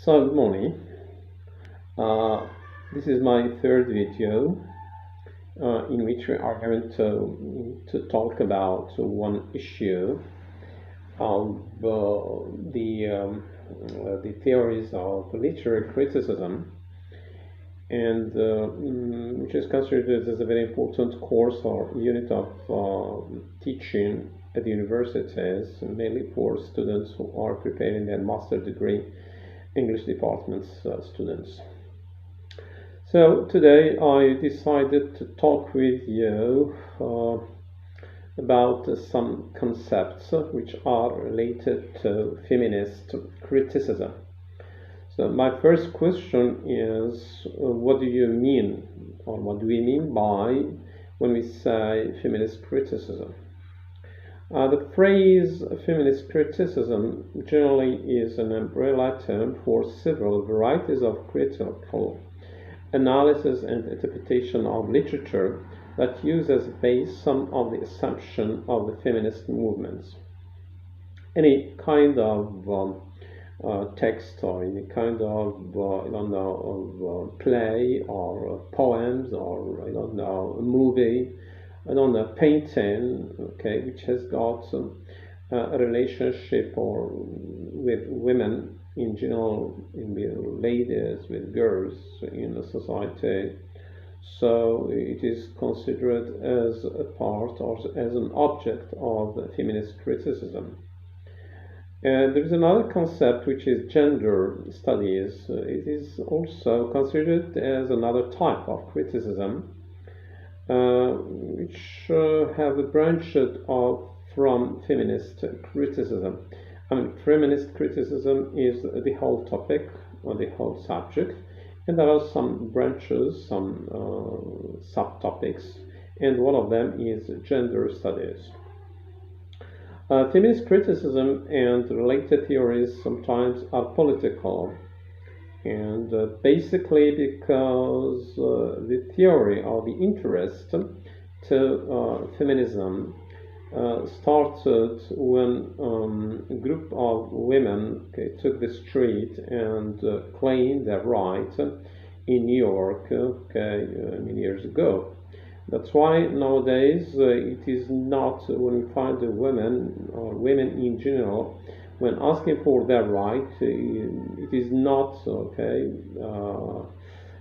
So, good morning. Uh, this is my third video in which we are going to talk about one issue of the theories of literary criticism, and which is considered as a very important course or unit of teaching at the universities, mainly for students who are preparing their master degree English department's students. So today I decided to talk with you about some concepts which are related to feminist criticism. So my first question is, what do you mean, or what do we mean by when we say feminist criticism? The phrase feminist criticism generally is an umbrella term for several varieties of critical analysis and interpretation of literature that use as base some of the assumptions of the feminist movements. Any kind of text or any kind of play or poems or a movie, painting, okay, which has got a relationship or with women in general, with ladies, with girls in the society. So it is considered as a part or as an object of feminist criticism. And there is another concept which is gender studies. It is also considered as another type of criticism, which have branched off from feminist criticism. Feminist criticism is the whole topic or the whole subject, and there are some branches, some subtopics, and one of them is gender studies. Feminist criticism and related theories sometimes are political, and basically because the theory or the interest to feminism started when a group of women took the street and claimed their right in New York many years ago. That's why nowadays it is not, when we find a women or women in general, when asking for their right, it is not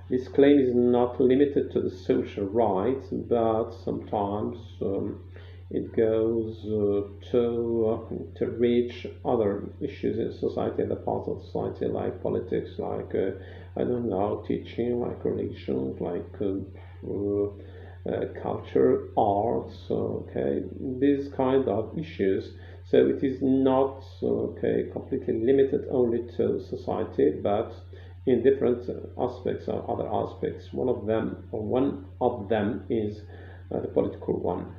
this claim is not limited to the social rights, but sometimes it goes to reach other issues in society, other parts of society, like politics, like teaching, like relations, like culture, arts, these kind of issues. So it is not completely limited only to society, but in different aspects or other aspects. One of them is the political one.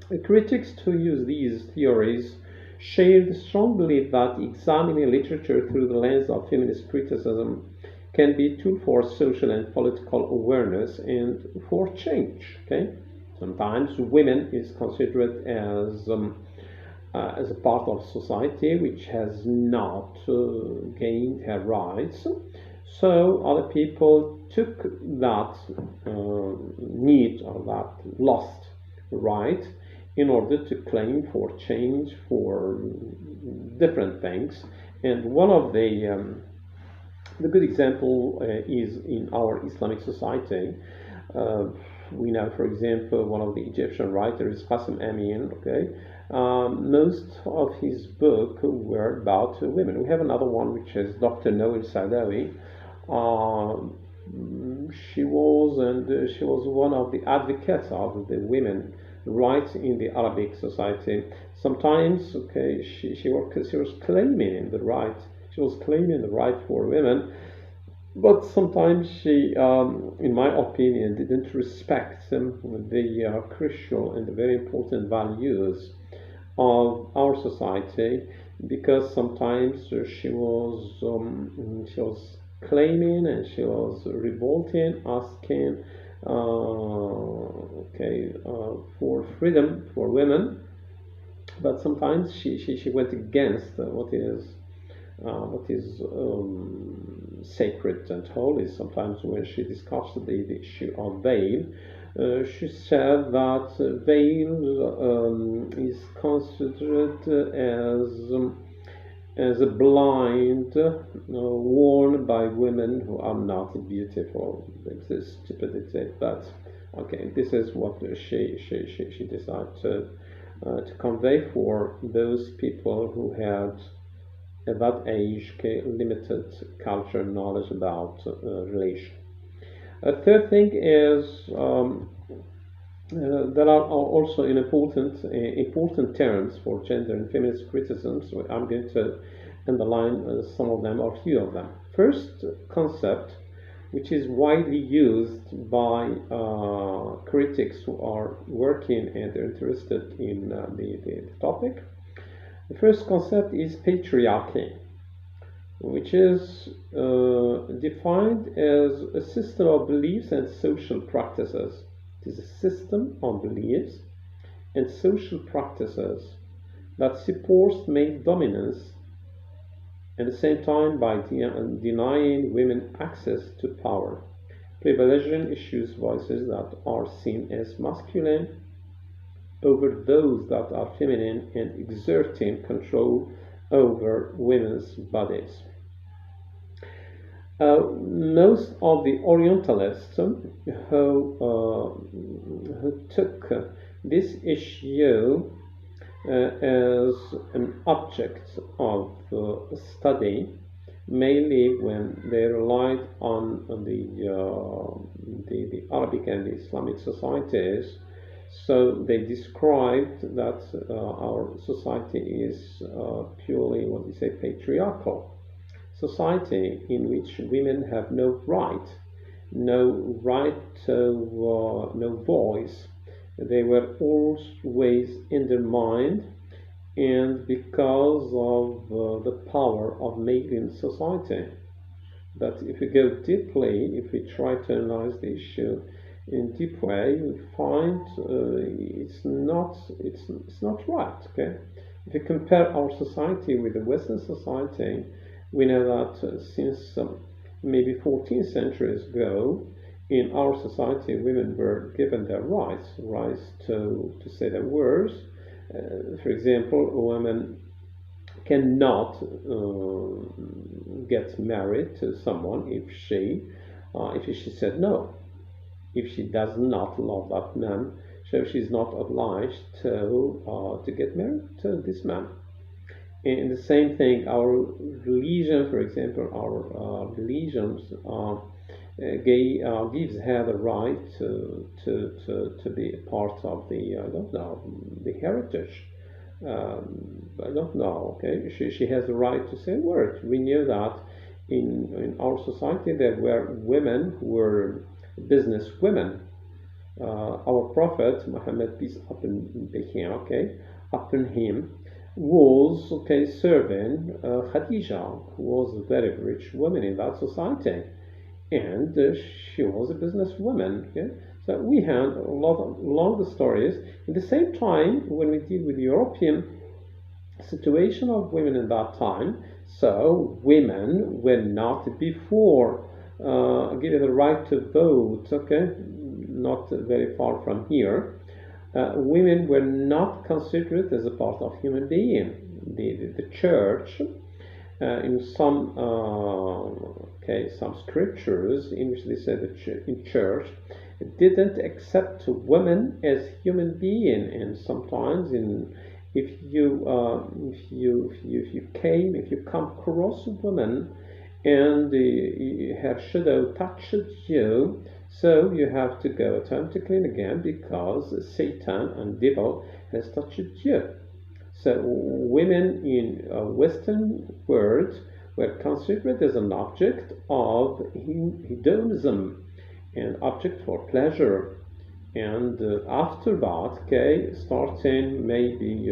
The critics who use these theories share the strong belief that examining literature through the lens of feminist criticism can be a tool for social and political awareness and for change. Sometimes women is considered as a part of society which has not gained her rights. So other people took that need or that lost right in order to claim for change for different things. And one of the good example is in our Islamic society. We know, for example, one of the Egyptian writers, Qasim Amin, most of his book were about women. We have another one, which is Dr. Noel Saadawi. She was one of the advocates of the women rights in the Arabic society. Sometimes, she was claiming the right. She was claiming the right for women, but sometimes she, in my opinion, didn't respect the crucial and the very important values of our society, because sometimes she was claiming and she was revolting, asking for freedom for women, but sometimes she went against what is what is sacred and holy. Sometimes when she discussed the issue of veil, she said that veil is considered as a blind worn by women who are not beautiful. It's a stupidity, but okay, this is what she decided to convey for those people who had at that age limited culture knowledge about relation. A third thing is there are also important terms for gender and feminist criticisms. So I'm going to underline some of them or a few of them. First concept, which is widely used by critics who are working and are interested in the topic. The first concept is patriarchy, which is defined as a system of beliefs and social practices. It is a system of beliefs and social practices that supports male dominance at the same time by denying women access to power, privileging issues voices that are seen as masculine over those that are feminine, and exerting control over women's bodies. Most of the Orientalists who took this issue as an object of study, mainly when they relied on the Arabic and the Islamic societies. So they described that our society is purely, what we say, patriarchal society, in which women have no right to no voice. They were always undermined, and because of the power of male in society. But if we go deeply, if we try to analyze the issue in deep way, we find it's not right. Okay, if you compare our society with the Western society, we know that since maybe 14 centuries ago, in our society, women were given their rights to say their words. For example, a woman cannot get married to someone if she said no. If she does not love that man, so she's not obliged to get married to this man. And the same thing, our religion, for example, our religions gives her the right to be a part of the the heritage. I don't know. Okay, she has the right to say words. We knew that in our society there were women who were business women. Our Prophet Muhammad, peace upon him, was serving Khadija, who was a very rich woman in that society, and she was a businesswoman. Okay? So we had a lot of longer stories. At the same time, when we deal with the European situation of women in that time, so women were not before given the right to vote. Okay, not very far from here. Women were not considered as a part of human being. The church, in some some scriptures in which they say that in church didn't accept women as human being, and sometimes if you come across a woman and her shadow touches you, so you have to go time to clean again because Satan and devil has touched you. So women in Western world were considered as an object of hedonism, an object for pleasure. And after that, starting maybe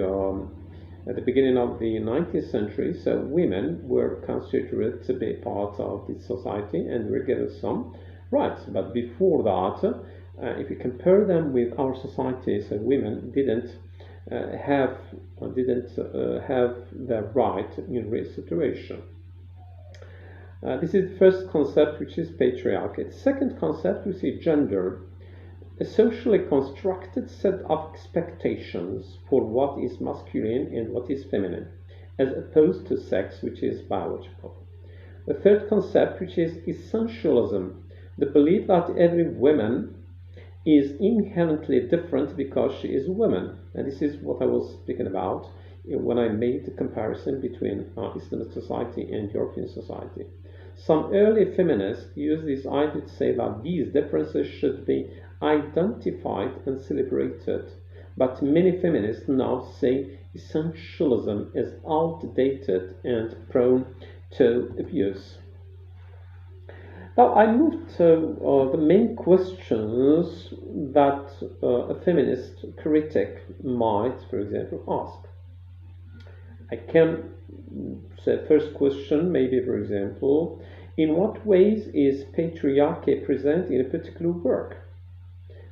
at the beginning of the 19th century, so women were considered to be part of the society and were given some rights. But before that, if you compare them with our society, so women didn't have their right in this situation. This is the first concept, which is patriarchy. The second concept, we see gender, a socially constructed set of expectations for what is masculine and what is feminine, as opposed to sex, which is biological. The third concept, which is essentialism, the belief that every woman is inherently different because she is a woman. And this is what I was speaking about when I made the comparison between Islamic society and European society. Some early feminists used this idea to say that these differences should be identified and celebrated, but many feminists now say essentialism is outdated and prone to abuse. Now I move to the main questions that a feminist critic might, for example, ask. I can say first question, maybe for example, in what ways is patriarchy present in a particular work?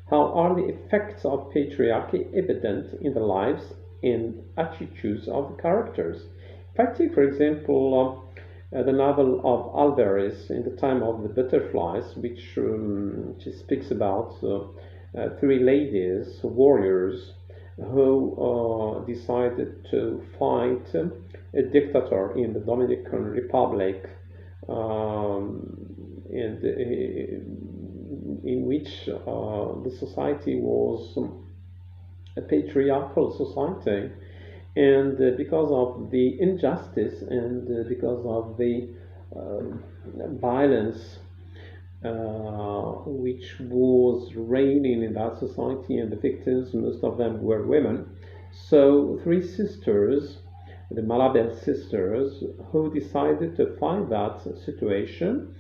How are the effects of patriarchy evident in the lives and attitudes of the characters? If I take, for example, the novel of Alvarez, In the Time of the Butterflies, which speaks about three ladies, warriors, who decided to fight a dictator in the Dominican Republic, and in which the society was a patriarchal society, and because of the injustice and because of the violence which was reigning in that society, and the victims, most of them were women. So three sisters, the Malabel sisters, who decided to fight that situation,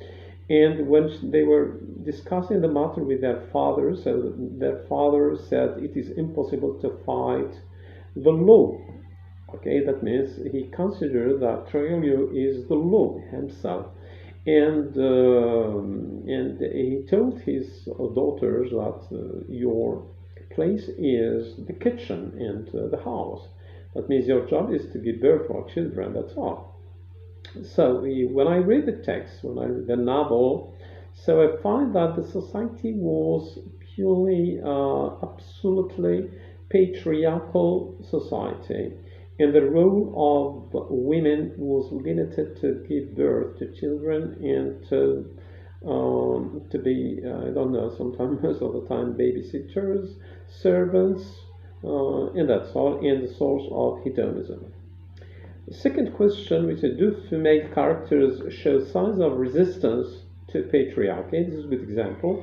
and when they were discussing the matter with their father, so their father said it is impossible to fight the law. Okay, that means he considered that Troilio is the law himself. And he told his daughters that your place is the kitchen and the house. That means your job is to give birth for children, that's all. So when I read the text, when I read the novel, so I find that the society was purely, absolutely patriarchal society. And the role of women was limited to give birth to children and to be, I don't know, sometimes, most of the time, babysitters, servants, and that's all, and the source of hedonism. The second question, which is, do female characters show signs of resistance to patriarchy? This is a good example.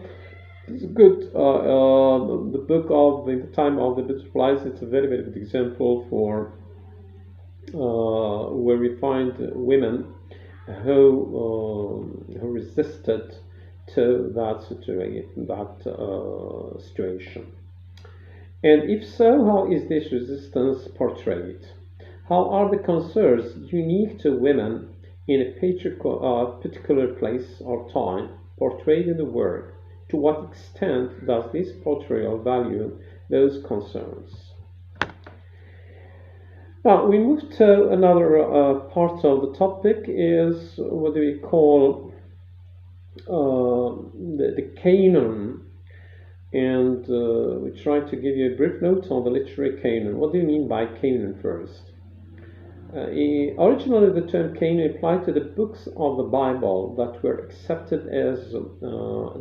It's good. The book of In the Time of the Butterflies, it's a very, very good example for where we find women who resisted to that situation. And if so, how is this resistance portrayed? How are the concerns unique to women in a particular place or time portrayed in the work? To what extent does this portrayal value those concerns? Now we move to another part of the topic, is what do we call the canon, and we try to give you a brief note on the literary canon. What do you mean by canon first? Originally the term canon applied to the books of the Bible that were accepted as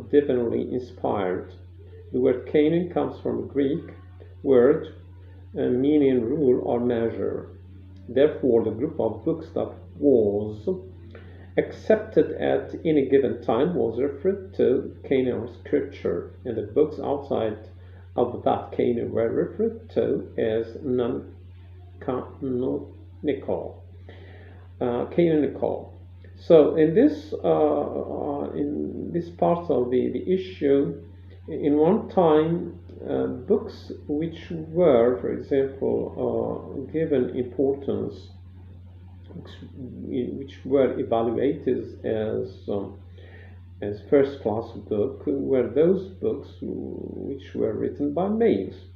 divinely inspired. The word canon comes from a Greek word meaning rule or measure. Therefore, the group of books that was accepted at any given time was referred to canon of scripture, and the books outside of that canon were referred to as non-canonical. Canonical. So in this part of the issue, in one time, books which were, for example, given importance, which were evaluated as first-class book, were those books which were written by males.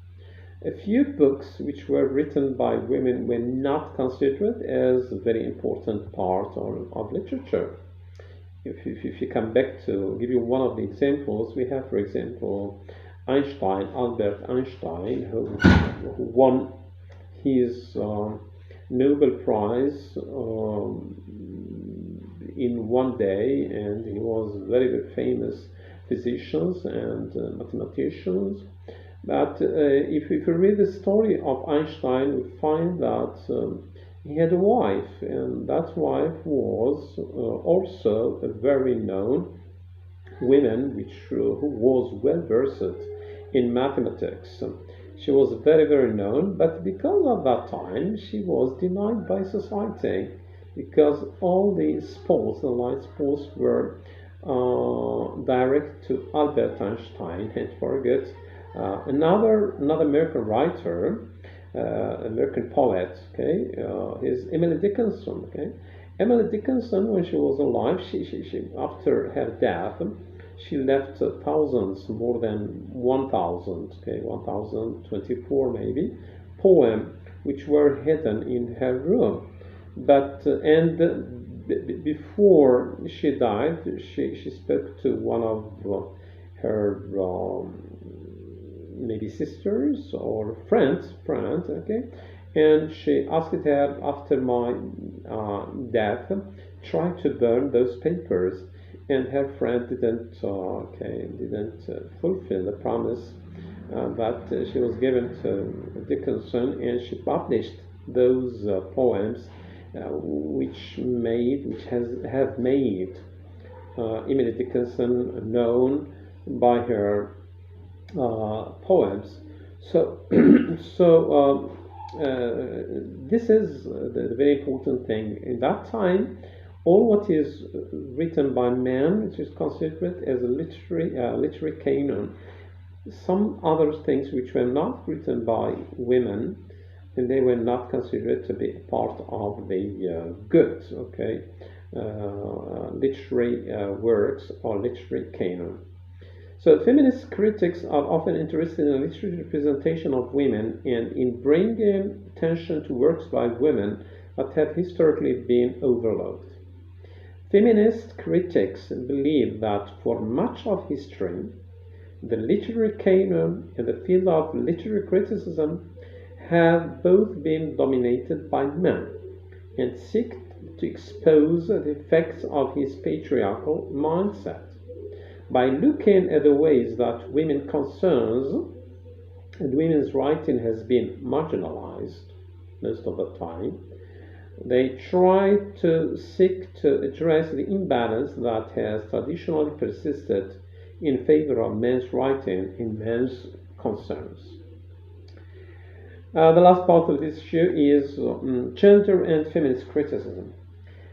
A few books which were written by women were not considered as a very important part of literature. if you come back to give you one of the examples, we have, for example, Albert Einstein, who won his Nobel Prize in one day, and he was very, very famous physicians and mathematicians. But if you read the story of Einstein, we find that he had a wife, and that wife was also a very known woman, who was well versed in mathematics. She was very, very known, but because of that time, she was denied by society, because all the sports, the light sports, were directed to Albert Einstein. And forget another American writer, American poet, okay, is Emily Dickinson. Okay, Emily Dickinson, when she was alive, she after her death, she left thousands, more than 1,000, okay, 1,024 maybe, poems which were hidden in her room. But before she died, she spoke to one of her maybe sisters or friends, okay, and she asked her, after my death, try to burn those papers. And her friend didn't fulfill the promise that she was given to Dickinson, and she published those poems, which have made Emily Dickinson known by her poems. So this is the very important thing. In that time, all what is written by men, which is considered as a literary canon. Some other things which were not written by women, and they were not considered to be a part of the good, okay, literary works or literary canon. So feminist critics are often interested in literary representation of women and in bringing attention to works by women that have historically been overlooked. Feminist critics believe that for much of history, the literary canon and the field of literary criticism have both been dominated by men, and seek to expose the effects of his patriarchal mindset. By looking at the ways that women's concerns and women's writing has been marginalized most of the time, they try to seek to address the imbalance that has traditionally persisted in favor of men's writing and men's concerns. The last part of this issue is gender and feminist criticism.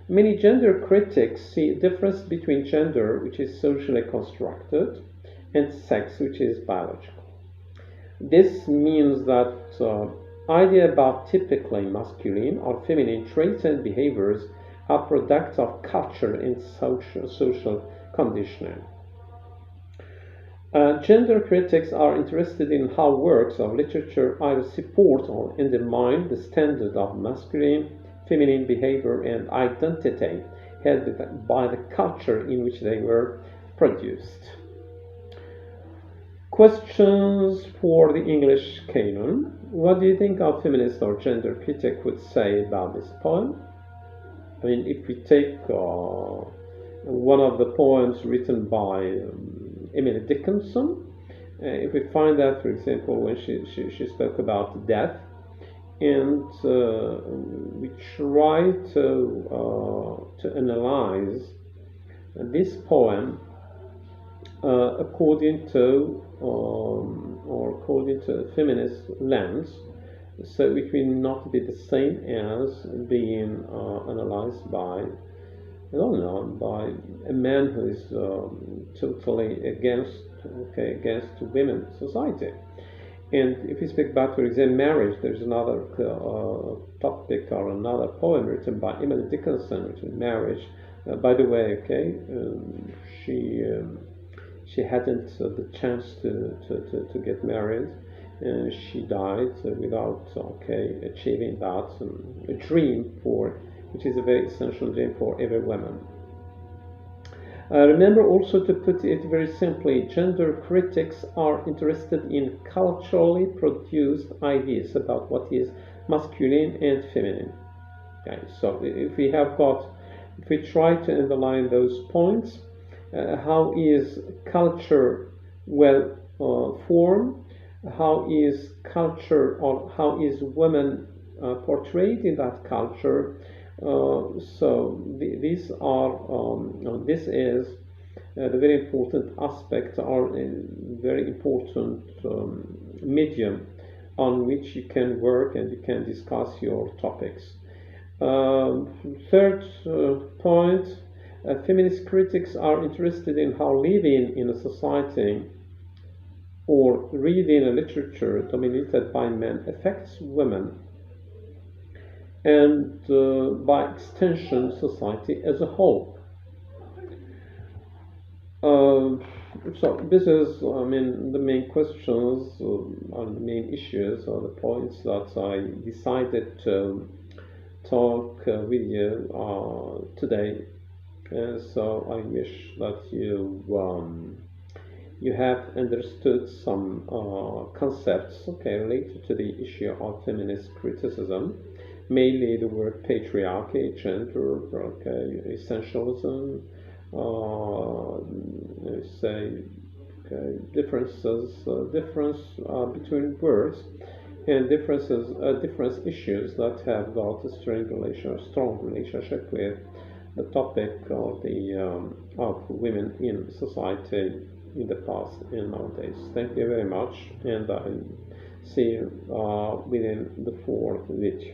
Many gender critics see a difference between gender, which is socially constructed, and sex, which is biological. This means that ideas about typically masculine or feminine traits and behaviors are products of culture and social conditioning. Gender critics are interested in how works of literature either support or undermine the standard of masculine, feminine behavior and identity held by the culture in which they were produced. Questions for the English canon. What do you think a feminist or gender critic would say about this poem? I mean, if we take one of the poems written by Emily Dickinson, if we find that, for example, when she spoke about death, and we try to analyze this poem according to a feminist lens, so it will not be the same as being analyzed by, I don't know, by a man who is totally against women's society. And if we speak about, for example, marriage, there's another topic or another poem written by Emily Dickinson, which is marriage. By the way, okay, she hadn't the chance to get married. She died without achieving that a dream which is a very essential dream for every woman. Remember also to put it very simply, gender critics are interested in culturally produced ideas about what is masculine and feminine. Okay, so if we try to underline those points, how is culture well formed? How is culture or how is women portrayed in that culture? These are this is the very important aspect or a very important medium on which you can work and you can discuss your topics. Third point, feminist critics are interested in how living in a society or reading a literature dominated by men affects women and by extension society as a whole. So this is, I mean, the main questions and the main issues or the points that I decided to talk with you today. So I wish that you have understood some concepts, okay, related to the issue of feminist criticism, mainly the word patriarchy, gender, okay, essentialism, say, okay, difference between words and different issues that have got a strong relationship with the topic of of women in society in the past and nowadays. Thank you very much, and I see you within the fourth video.